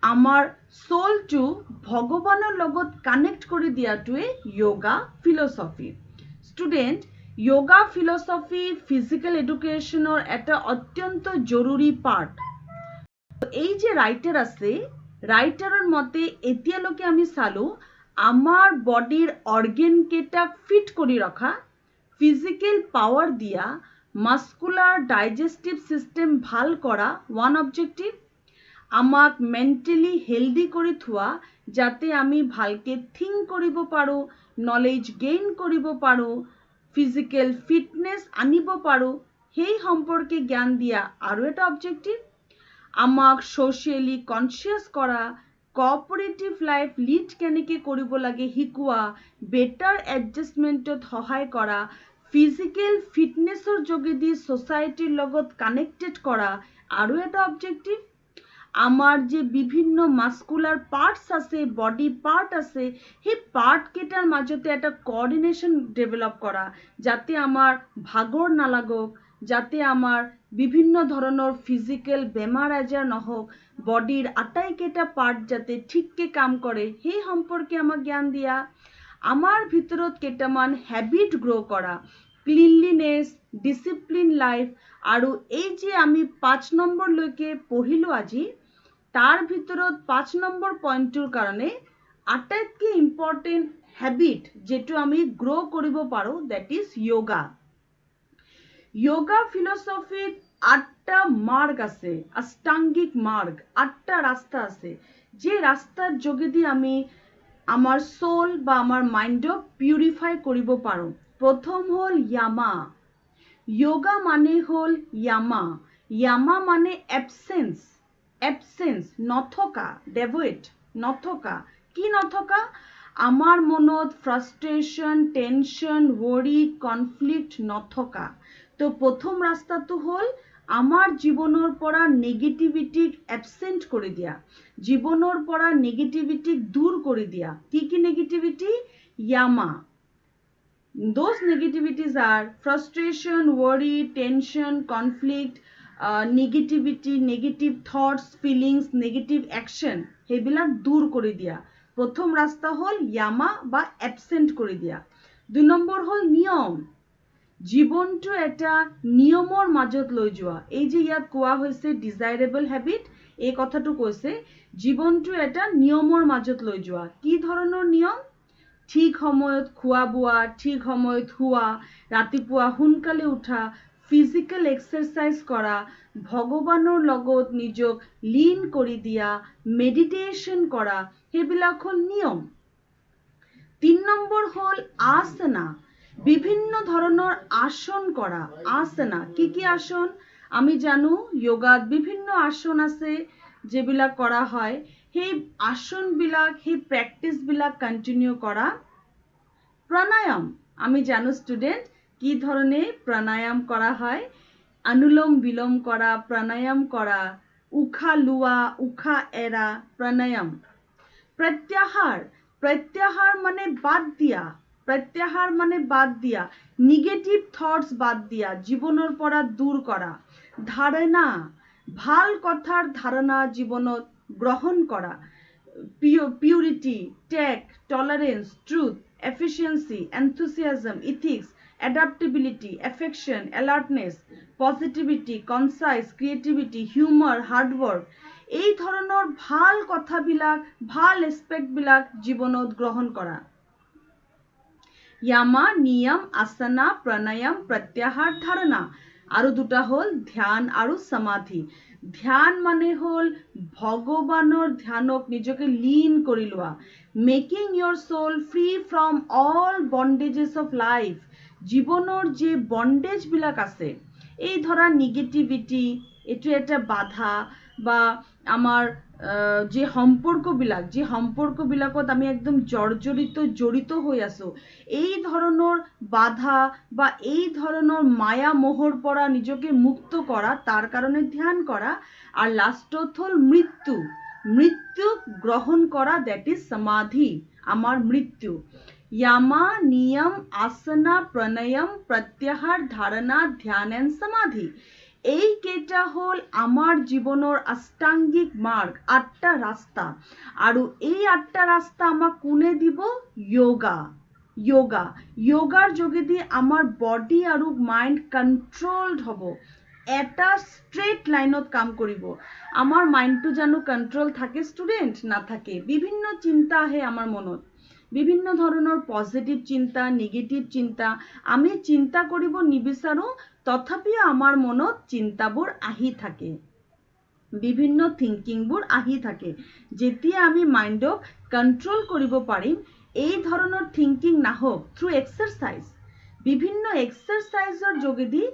আমাৰ সোলটো ভগবানৰ লগত কানেক্ট কৰি দিয়াটোৱে yoga philosophy. Student, yoga philosophy physical এডুকেশনৰ এটা অত্যন্ত জৰুৰি পাৰ্ট। এই যে ৰাইটাৰ আছে, ৰাইটাৰৰ মতে এতিয়ালৈকে আমি চালো আমাৰ বডিৰ অৰ্গেন কেটা ফিট কৰি ৰখা, ফিজিক্যাল পাওয়াৰ দিয়া, মাস্কুলাৰ ডাইজেস্টিভ সিস্টেম ভাল কৰা ওয়ান অবজেক্টিভ, আমাক মেন্টালি হেলদি কৰি থোৱা যাতে আমি ভালকে থিংক কৰিব পাৰো, নলেজ গেইন কৰিব পাৰো, ফিজিক্যাল ফিটনেস আনিব পাৰো, সেই সম্পৰ্কে জ্ঞান দিয়া আৰু এটা অবজেক্টিভ, আমাক সোশিয়ালি কনসিয়াস কৰা, কোঅপাৰেটিভ লাইফ লিড কেনেকে কৰিব লাগে শিকোৱা, বেটাৰ এডজাষ্টমেন্টত সহায় কৰা, ফিজিক্যাল ফিটনেসৰ যোগেদি সোসাইটিৰ লগত কানেক্টেড কৰা আৰু এটা অবজেক্টিভ, আমার যে বিভিন্ন মাস্কুলার পার্টস আছে, বডি পার্ট আছে, সেই পার্ট কেটার মাজতে একটা কোঅর্ডিনেশন ডেভেলপ করা যাতে আমার ভাগর না লাগক, যাতে আমার বিভিন্ন ধরনের ফিজিক্যাল বেমার আজার নহক, বডির আটাইকেটা পার্ট যাতে ঠিককে কাম করে সেই সম্পর্কে আমাক জ্ঞান দিয়া, আমার ভিতরত কেটামান হ্যাবিট গ্রো করা, ক্লিনলিনেস, ডিসিপ্লিন লাইফ, আৰু এই যে আমি 5 নম্বৰ লৈকে পঢ়িলো আজি, তাৰ ভিতৰত 5 নম্বৰ পয়েন্টৰ কাৰণে আটাইতকৈ ইম্পৰ্টেন্ট হ্যাবিট যেটো আমি গ্ৰো কৰিব পাৰো, দ্যাট ইজ যোগা। যোগা ফিলসফিত 8টা মার্গ আছে, অষ্টাঙ্গিক মার্গ, 8টা রাস্তা আছে, যে রাস্তার যোগেদি আমি আমার সোল বা আমার মাইন্ডক পিউরিফাই কৰিব পাৰোঁ। প্রথম হল ইয়ামা। যোগা মানে হল ইয়ামা। ইয়ামা মানে এবসেন্স, এবসেন্স নথকা, ডেভয়েড নথকা। কি নথকা? আমার মনত ফ্রাস্ট্রেশন, টেনশন, ওয়ারি, কনফ্লিক্ট নথকা। তো প্রথম রাস্তাটো হল আমার জীবনের পৰা নেগেটিভিটিক এবসেন্ট কৰে দিয়া, জীবনেৰ পৰা নেগেটিভিটিক দূর করে দিয়া। কি কি negativity? Yama. Those negativities are frustration, worry, tension, conflict, negativity, negative thoughts, feelings, negative action, সেইবিলাক দূর করে দিয়া। প্রথম রাস্তা হল ইয়ামা বা অ্যাবসেন্ট করে দিয়া। 2 নম্বৰ হল নিয়ম। জীৱনটো এটা নিয়মৰ মাজত লৈ যোৱা। এই যে ইয়াত কোৱা হৈছে ডিজাইৰেবল হেবিট, এই কথাটো কৈছে জীৱনটো এটা নিয়মৰ মাজত লৈ যোৱা। কি ধৰণৰ নিয়ম? ঠিক সময়ত খোৱা বোৱা, ঠিক সময়ত শুৱা, ৰাতিপুৱা সোনকালে উঠা, ফিজিকেল এক্সাৰসাইজ কৰা, ভগৱানৰ লগত নিজক লীন কৰি দিয়া, মেডিটেশ্যন কৰা, সেইবিলাক হল নিয়ম। 3 নম্বৰ হল আসনা। বিভিন্ন ধৰণৰ আসন কৰা। আসনা কি কি আসন? আমি জানো যোগাত বিভিন্ন আসন আছে যেবিলাক কৰা হয়। সেই আসনবিলাক, সেই প্ৰ্যাকটিসবিলাক কন্টিনিউ কৰা। প্ৰাণায়াম, আমি জানো স্টুডেন্ট কি ধৰনে প্ৰাণায়াম কৰা হয়। অনুলোম বিলোম কৰা, প্ৰাণায়াম কৰা, উশাহ লোৱা, উশাহ এৰা, প্ৰাণায়াম। প্ৰত্যাহাৰ, প্ৰত্যাহাৰ মানে বাদ দিয়া, প্ৰত্যাহাৰ মানে বাদ দিয়া, নেগেটিভ থটস বাদ দিয়া, জীবনেৰ পৰা দূর করা। ধারণা, ভাল কথার ধারণা জীবনত গ্রহণ করা। Purity, tact, tolerance, truth, efficiency, enthusiasm, ethics, adaptability, affection, alertness, positivity, concise, creativity, humor, hard work, এই ধৰণৰ ভাল কথাবিলাক, ভাল এসপেক্টবিলাক জীৱনত গ্ৰহণ কৰা। ইয়ামা, নিয়ম, আসনা, প্ৰাণায়াম, প্ৰত্যাহাৰ, ধাৰণা। আৰু দুটা হল ধ্যান আৰু সমাধি। ধ্যান মানে হল ভগৱানৰ ধ্যানক নিজকে লীন কৰি লোৱা। Making your soul free from all bondages of life. জীবনৰ যে বন্ডেজ বিলাক আছে, এই ধৰা নেগেটিভিটি, এইটো এটা বাধা, বা আমাৰ যে সম্পৰ্কবিলাকত আমি একদম জড়িত হৈ আছো, এই ধৰণৰ বাধা বা এই ধৰণৰ মায়া মোহৰ পৰা নিজকে মুক্ত কৰা, তাৰ কাৰণে ধ্যান কৰা। আর লাস্টত হল মৃত্যু, মৃত্যু গ্রহণ করা, দ্যাট ইজ সমাধি, আমার মৃত্যু। ইয়ামা, নিয়ম, আসনা, প্রাণায়াম, প্রত্যাহার, ধারণা, ধ্যান এন্ড সমাধি, এই কেইটা হল আমার জীবনের অষ্টাঙ্গিক মার্গ, 8টা রাস্তা। আৰু এই 8টা ৰাস্তা আমাক কোনে দিব? যোগা। যোগা, যোগাৰ যোগেদি আমাৰ বডি আৰু মাইন্ড কন্ট্ৰোলড হব, এটা স্ট্ৰেট লাইনত কাম কৰিব। আমার মাইন্ডটো জানো কন্ট্রোল থাকে স্টুডেন্ট? না থাকে। বিভিন্ন চিন্তা আহে আমার মনত, বিভিন্ন ধৰণৰ পজিটিভ চিন্তা, নেগেটিভ চিন্তা। আমি চিন্তা কৰিব নিবিচাৰো, তথাপিও আমাৰ মনত চিন্তাবোৰ আহি থাকে, বিভিন্ন থিংকিংবোৰ আহি থাকে। যেতিয়া আমি মাইন্ডক কন্ট্ৰোল কৰিব পাৰিম, এই ধৰণৰ থিংকিং নাহক থ্ৰু এক্সাৰসাইজ। বিভিন্ন এক্সাৰসাইজৰ যোগেদি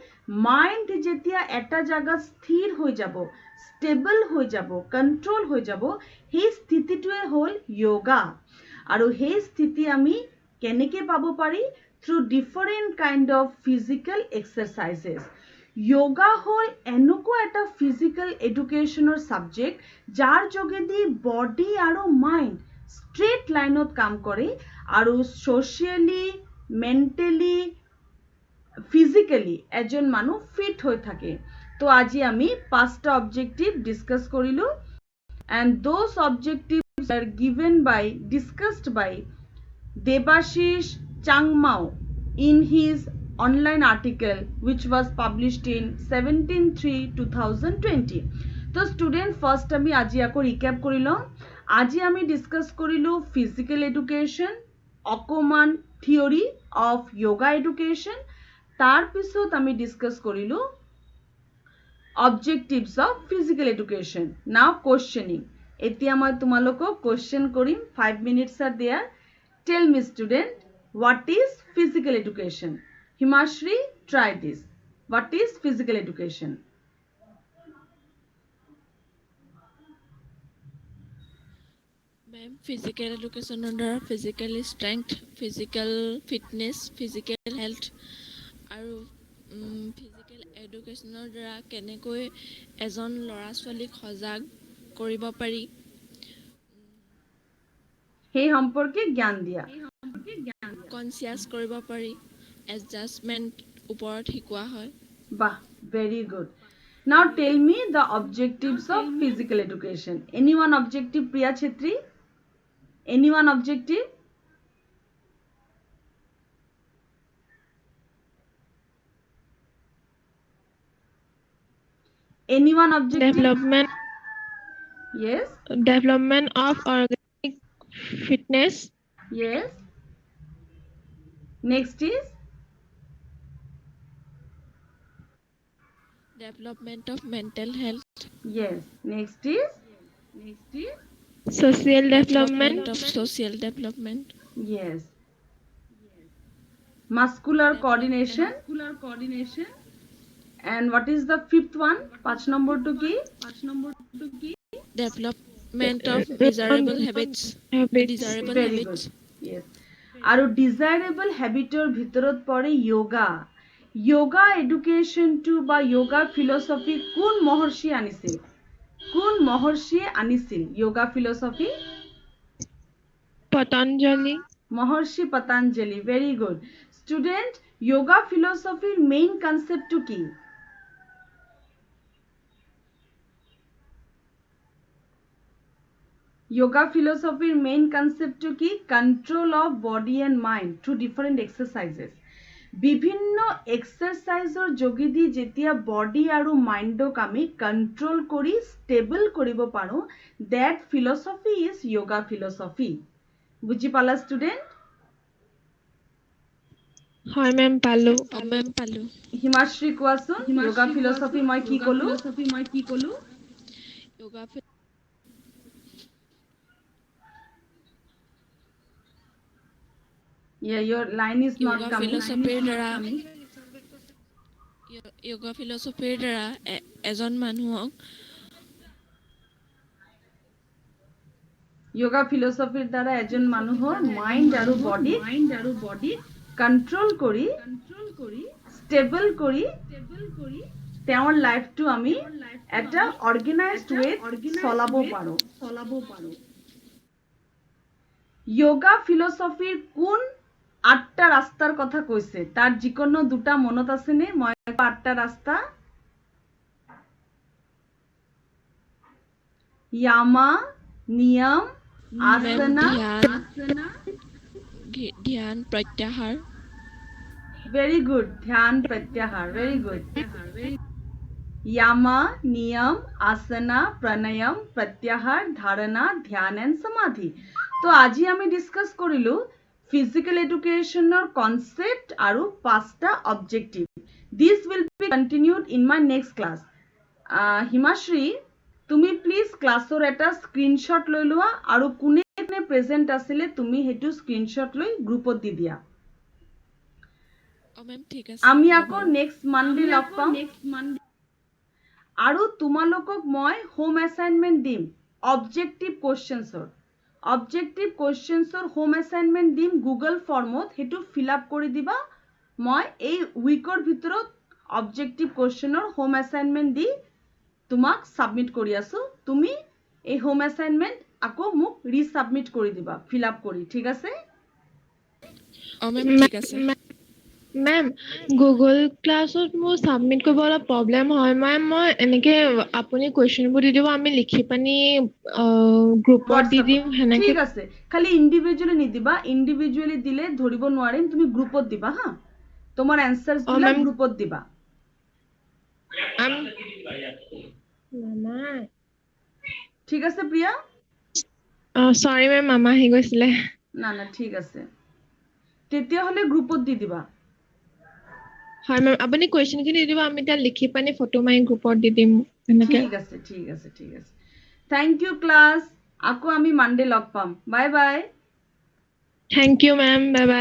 মাইন্ড যেতিয়া এটা জায়গা স্থিৰ হৈ যাব, স্টেবল হৈ যাব, কন্ট্ৰোল হৈ যাব, সেই স্থিতিটোৱে হল যোগা। আৰু সেই স্থিতি আমি কেনেকে পাব পাৰি? Through different kind of physical exercises. Yoga হল এনেকুৱা এটা ফিজিক্যাল এডুকেশনৰ সাবজেক্ট যাৰ যোগেদি বডি আৰু মাইন্ড স্ট্ৰেট লাইনত কাম কৰে, আৰু সোশিয়ালি, মেন্টালি, ফিজিক্যালি এজন মানুহ ফিট হৈ থাকে। তো আজি আমি 5টা অবজেক্টিভ ডিসকাস কৰিলো, and those objectives are discussed by Debashish Changmao in his online article which was published in 17/3/2020. তো স্টুডেন্ট, ফার্স্ট আমি আজি আকৌ রিক্যাপ কৰি লম। আজি আমি ডিসকাস কৰিলো ফিজিক্যাল এডুকেশন, অকমান থিওৰি অফ যোগা এডুকেশন। তাৰ পিছত আমি ডিসকাস কৰিলো objectives of physical education. Now questioning. এতিয়া মই তোমালোকক question কৰিম. 5 minutes are there. Tell me student, what is physical education? Himashri, try this. What is physical education? Ma'am, physical education under physical strength, physical fitness, physical health আৰু physical educationৰ দ্বাৰা কেনেকৈ এজন ল'ৰা ছোৱালীক সজাগ কৰিব পাৰি সেই সম্পৰ্কে জ্ঞান দিয়া. কনচিয়াছ কৰিব পাৰি এডজাষ্টমেণ্ট ওপৰত শিকোৱা হয় Bah, very good. Now tell me the objectives of physical education. Anyone objective, Priya Chhetri? Anyone objective? Anyone objective? Yes. Development of organic fitness. Yes. Next is development of mental health yes. Next is Social development. of social development yes. Muscular coordination. And what is the fifth one? 5 number to ki? development of desirable habits desirable Very habits good. Yes. আৰু desirable habitৰ ভিতৰত পৰে yoga. Yoga education to বা yoga philosophy কোন মহৰ্ষি আনিছিল? কোন মহৰ্ষিয়ে আনিছিল yoga philosophy? Patanjali. Maharshi Patanjali. Very good. Student, yoga philosophy main concept to কি? Yoga philosophy main concept to ki control of body and mind through different exercises. বিভিন্ন এক্সাৰসাইজৰ যোগেদি যেতিয়া body আৰু মাইণ্ডক আমি কন্ট্ৰোল কৰি ষ্টেবল কৰিব পাৰো, that philosophy is yoga philosophy. বুজি পালা ষ্টুডেন্ট? হয় মেম পালো. হিমাশ্ৰী কোৱাচোন yoga philosophy মই কি ক'লো? yoga Yeah, your line is not coming. yoga philosophy দ্বাৰা এজন মানুহক yoga philosophy দ্বাৰা এজন মানুহৰ মাইণ্ড আৰু বডি কন্ট্ৰোল কৰি ষ্টেবল কৰি তেওঁৰ লাইফটো আমি এটা অৰ্গেনাইজড ৱেত চলাব পাৰো. yoga philosophy কোন 8টা ৰাস্তাৰ কথা কৈছে? তাৰ যিকোনো দুটা মনত আছে নে? মই 8টা ৰাস্তা yama, niyam, asana, ধ্যান প্ৰত্যাহাৰ very good. ধ্যান প্ৰত্যাহাৰ, very good. yama, niyam, asana, pranayam, pratyahar, dharana, dhyan and samadhi. তো আজি আমি ডিসকাস কৰিলো physical educationৰ concept আৰু 5টা objective. This will be continued in my next class. Himashree, তুমি প্লিজ ক্লাছৰ এটা স্ক্ৰীনশ্বট লৈ লোৱা আৰু কোনে কোনে প্ৰেজেন্ট আছিলে তুমি হেতু স্ক্ৰীনশ্বট লৈ গ্ৰুপত দি দিয়া. আমি আকৌ নেক্সট মানডে লগ পাম আৰু তোমালোকক মই হোম এসাইনমেন্ট দিম অবজেক্টিভ কোৱেশ্চনছৰ. অবজেক্টিভ কোৱেশ্চনছৰ হোম এসাইনমেন্ট দিম গুগল ফৰ্মত, হেতু ফিল আপ কৰি দিবা. মই এই উইকৰ ভিতৰত অবজেক্টিভ কোৱেশ্চনৰ হোম এসাইনমেন্ট দি তোমাক সাবমিট কৰি আছো. তুমি এই হোম এসাইনমেন্ট আকৌ মোক ৰিসাবমিট কৰি দিবা ফিল আপ কৰি. ঠিক আছে? মেম গুগল ক্লাছত মোৰ সাবমিট কৰিব অলপ প্ৰব্লেম হয়. মই এনেকে আপুনি কুৱেশ্যনবোৰ দি দিব, আমি লিখি পানি গ্ৰুপত দি দিম হেনেকে. ঠিক আছে, খালি ইন্ডিভিজুয়ালি নিদিবা. ইন্ডিভিজুয়ালি দিলে ধৰিব নোৱাৰিম, তুমি গ্ৰুপত দিবা. হা, তোমাৰ এনসাৰস বিলাক গ্ৰুপত দিবা. ঠিক আছে প্ৰিয়া? সৰি মেম, মামা আহি গৈছিলে. না ঠিক আছে, তেতিয়াহলে গ্ৰুপত দি দিবা. হয় মেম আপুনি কুৱেশ্যনখিনি দি দিব আমি তাত লিখি পানি ফটো মাৰি গ্ৰুপত দি দিম এনেকে ঠিক আছে ঠিক আছে ঠিক আছে থেংক ইউ ক্লাছ আকৌ আমি মানডে লগ পাম bye bye thank you ma'am bye bye